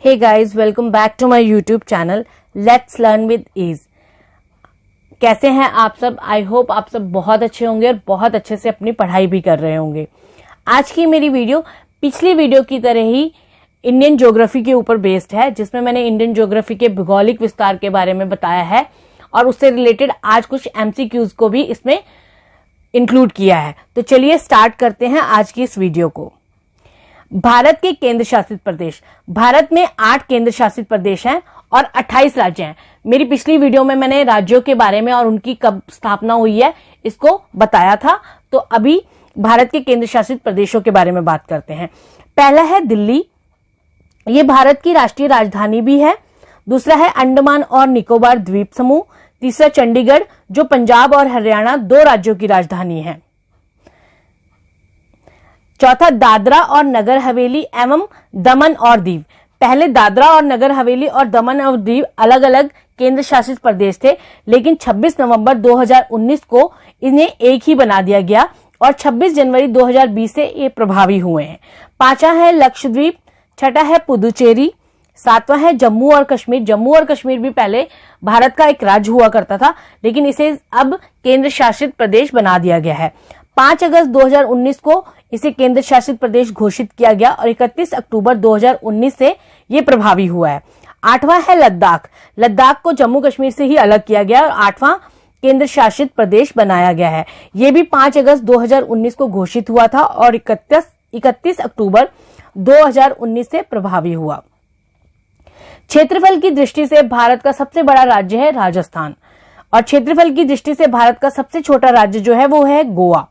Hey guys, welcome back to my YouTube channel let's learn with ease. कैसे हैं आप सब? आई होप आप सब बहुत अच्छे होंगे और बहुत अच्छे से अपनी पढ़ाई भी कर रहे होंगे। आज की मेरी वीडियो पिछली वीडियो की तरह ही इंडियन ज्योग्राफी के ऊपर बेस्ड है, जिसमें मैंने इंडियन ज्योग्राफी के भौगोलिक विस्तार के बारे में बताया है और उससे रिलेटेड आज कुछ एमसीक्यूज को भी इसमें इंक्लूड किया है। तो चलिए स्टार्ट करते हैं आज की इस वीडियो को। भारत के केंद्र शासित प्रदेश। भारत में 8 केंद्र शासित प्रदेश हैं और 28 राज्य हैं। मेरी पिछली वीडियो में मैंने राज्यों के बारे में और उनकी कब स्थापना हुई है इसको बताया था। तो अभी भारत के केंद्र शासित प्रदेशों के बारे में बात करते हैं। पहला है दिल्ली, ये भारत की राष्ट्रीय राजधानी भी है। दूसरा है अंडमान और निकोबार द्वीप समूह। तीसरा चंडीगढ़, जो पंजाब और हरियाणा 2 राज्यों की राजधानी है। चौथा दादरा और नगर हवेली एवं दमन और दीव। पहले दादरा और नगर हवेली और दमन और दीव अलग अलग केंद्र शासित प्रदेश थे, लेकिन 26 नवंबर 2019 को इन्हें एक ही बना दिया गया और 26 जनवरी 2020 से ये प्रभावी हुए हैं। 5वां है लक्षद्वीप, 6ठा है पुदुचेरी, 7वां है जम्मू और कश्मीर। जम्मू और कश्मीर भी पहले भारत का एक राज्य हुआ करता था, लेकिन इसे अब केंद्र शासित प्रदेश बना दिया गया है। 5 अगस्त 2019 को इसे केंद्र शासित प्रदेश घोषित किया गया और 31 अक्टूबर 2019 से ये प्रभावी हुआ है। 8वां है लद्दाख। लद्दाख को जम्मू कश्मीर से ही अलग किया गया और 8वां केंद्र शासित प्रदेश बनाया गया है। ये भी 5 अगस्त 2019 को घोषित हुआ था और 31 अक्टूबर 2019 से प्रभावी हुआ। क्षेत्रफल की दृष्टि से भारत का सबसे बड़ा राज्य है राजस्थान और क्षेत्रफल की दृष्टि से भारत का सबसे छोटा राज्य जो है वो है गोवा।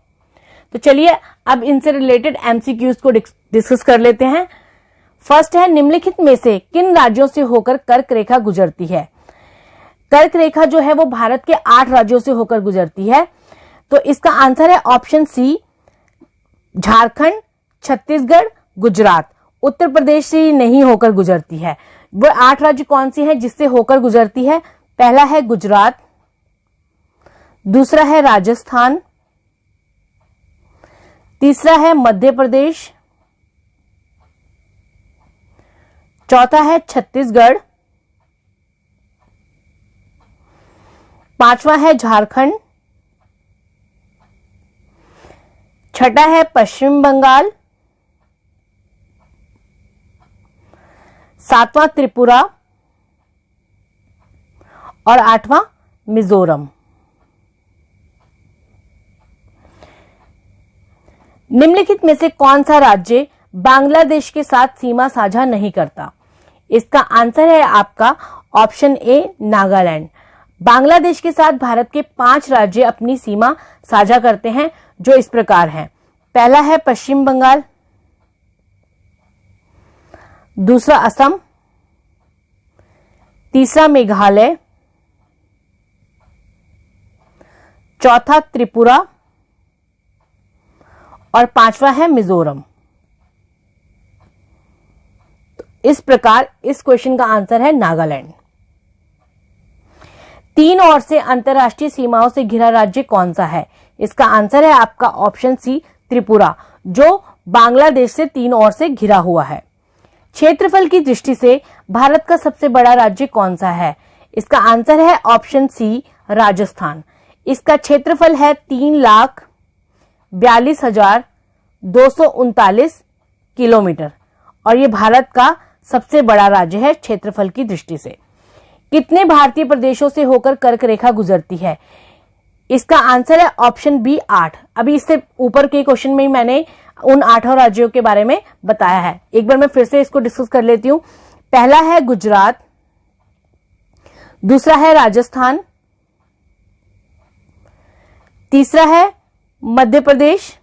तो चलिए अब इनसे रिलेटेड एमसीक्यूज को डिस्कस कर लेते हैं। फर्स्ट है, निम्नलिखित में से किन राज्यों से होकर कर्क रेखा गुजरती है? कर्क रेखा जो है वो भारत के 8 राज्यों से होकर गुजरती है। तो इसका आंसर है ऑप्शन सी, झारखंड, छत्तीसगढ़, गुजरात। उत्तर प्रदेश से नहीं होकर गुजरती है। वो 8 राज्य कौन सी हैं जिससे होकर गुजरती है? पहला है गुजरात, दूसरा है राजस्थान, तीसरा है मध्य प्रदेश, चौथा है छत्तीसगढ़, 5वां है झारखंड, 6ठा है पश्चिम बंगाल, 7वां त्रिपुरा और 8वां मिजोरम। निम्नलिखित में से कौन सा राज्य बांग्लादेश के साथ सीमा साझा नहीं करता? इसका आंसर है आपका ऑप्शन ए, नागालैंड। बांग्लादेश के साथ भारत के 5 राज्य अपनी सीमा साझा करते हैं, जो इस प्रकार हैं। पहला है पश्चिम बंगाल, दूसरा असम, तीसरा मेघालय, चौथा त्रिपुरा और 5वां है मिजोरम। तो इस प्रकार इस क्वेश्चन का आंसर है नागालैंड। 3 ओर से अंतरराष्ट्रीय सीमाओं से घिरा राज्य कौन सा है? इसका आंसर है आपका ऑप्शन सी, त्रिपुरा, जो बांग्लादेश से 3 ओर से घिरा हुआ है। क्षेत्रफल की दृष्टि से भारत का सबसे बड़ा राज्य कौन सा है? इसका आंसर है ऑप्शन सी, राजस्थान। इसका क्षेत्रफल है 3,42,239 किलोमीटर और ये भारत का सबसे बड़ा राज्य है क्षेत्रफल की दृष्टि से। कितने भारतीय प्रदेशों से होकर कर्क रेखा गुजरती है? इसका आंसर है ऑप्शन बी, 8। अभी इससे ऊपर के क्वेश्चन में ही मैंने उन 8 राज्यों के बारे में बताया है। एक बार मैं फिर से इसको डिस्कस कर लेती हूं। पहला है गुजरात, दूसरा है राजस्थान, तीसरा है मध्य प्रदेश,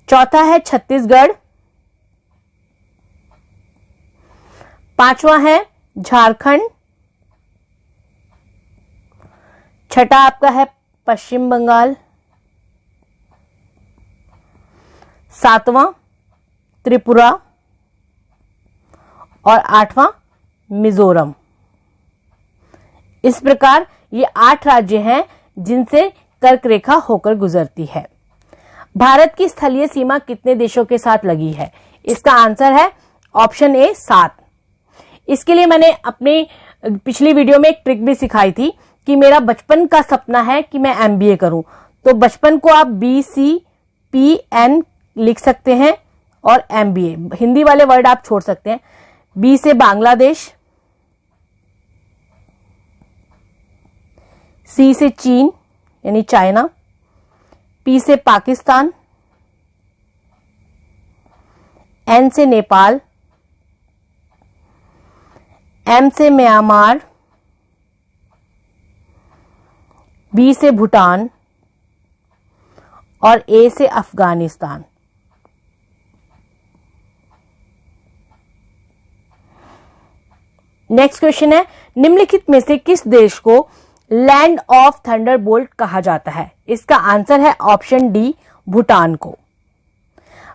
चौथा है छत्तीसगढ़, 5वां है झारखंड, 6ठा आपका है पश्चिम बंगाल, 7वां त्रिपुरा और 8वां मिजोरम। इस प्रकार ये 8 राज्य हैं जिनसे कर्क रेखा होकर गुजरती है। भारत की स्थलीय सीमा कितने देशों के साथ लगी है? इसका आंसर है ऑप्शन ए 7। इसके लिए मैंने अपने पिछली वीडियो में एक ट्रिक भी सिखाई थी कि मेरा बचपन का सपना है कि मैं MBA करूं, तो बचपन को आप BCPN लिख सकते हैं और MBA, हिंदी वाले वर्ड आप छोड़ सकते हैं। B से बांग्लादेश, C से चीन यानी चाइना, P से पाकिस्तान, N से नेपाल, M से म्यांमार, B से भूटान और A से अफगानिस्तान। नेक्स्ट क्वेश्चन है, निम्नलिखित में से किस देश को लैंड ऑफ थंडरबोल्ट कहा जाता है? इसका आंसर है ऑप्शन डी, भूटान को।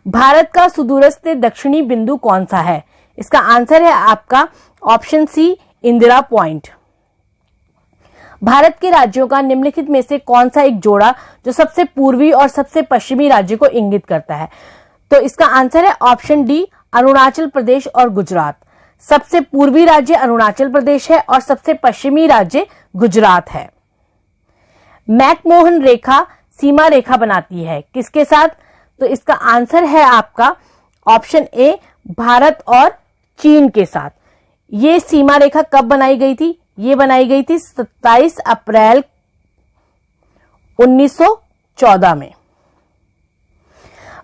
भारत का सुदूरस्थ दक्षिणी बिंदु कौन सा है? इसका आंसर है आपका option C, Indira point. Bharat के राज्यों का निम्नलिखित में से कौन सा एक जोड़ा जो सबसे पूर्वी और सबसे पश्चिमी राज्य को इंगित करता है? तो इसका आंसर है ऑप्शन डी, अरुणाचल प्रदेश और गुजरात। सबसे पूर्वी राज्य अरुणाचल प्रदेश है और सबसे पश्चिमी राज्य गुजरात है। मैकमोहन रेखा सीमा रेखा बनाती है किसके साथ? तो इसका आंसर है आपका ऑप्शन ए, भारत और चीन के साथ। ये सीमा रेखा कब बनाई गई थी? ये बनाई गई थी 27 अप्रैल 1914 में।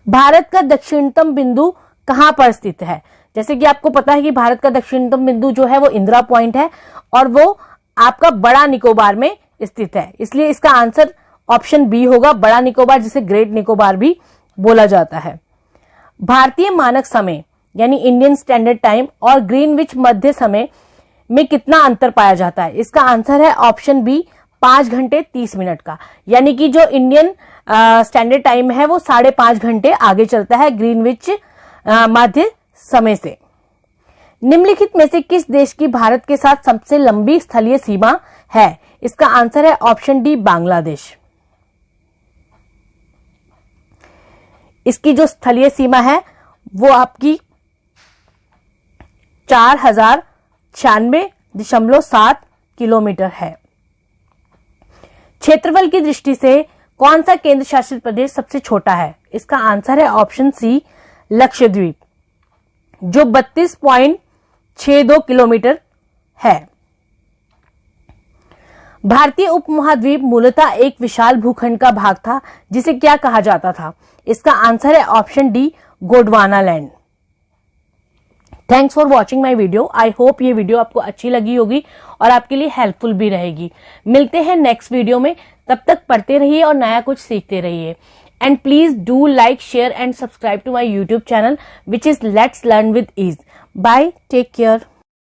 भारत का दक्षिणतम बिंदु कहां पर स्थित है? जैसे कि आपको पता है कि भारत का दक्षिणतम बिंदु जो है वो इंदिरा पॉइंट है और वो आपका बड़ा निकोबार में स्थित है, इसलिए इसका आंसर ऑप्शन बी होगा, बड़ा निकोबार, जिसे ग्रेट निकोबार भी बोला जाता है। भारतीय मानक समय यानी इंडियन स्टैंडर्ड टाइम और ग्रीनविच मध्य समय में कितना अंतर पाया जाता है? इसका आंसर है ऑप्शन बी, 5 घंटे 30 मिनट का। यानी कि जो इंडियन स्टैंडर्ड टाइम है वो 5.5 घंटे आगे चलता है ग्रीनविच मध्य समय से। निम्नलिखित में से किस देश की भारत के साथ सबसे लंबी स्थलीय सीमा है? इसका आंसर है ऑप्शन डी, बांग्लादेश। इसकी जो स्थलीय सीमा है वो आपकी 4096.7 किलोमीटर है। क्षेत्रफल की दृष्टि से कौन सा केंद्र शासित प्रदेश सबसे छोटा है? इसका आंसर है ऑप्शन सी, लक्षद्वीप, जो 32.62 किलोमीटर है। भारतीय उपमहाद्वीप मूलतः एक विशाल भूखंड का भाग था जिसे क्या कहा जाता था? इसका आंसर है option D, Gondwana land. Thanks for watching my video. I hope ये वीडियो आपको अच्छी लगी होगी और आपके लिए हेल्पफुल भी रहेगी। मिलते हैं नेक्स्ट वीडियो में, तब तक पढ़ते रहिए और नया कुछ सीखते रहिए। And please do like, share and subscribe to my YouTube channel which is Let's Learn with Ease. Bye, take care.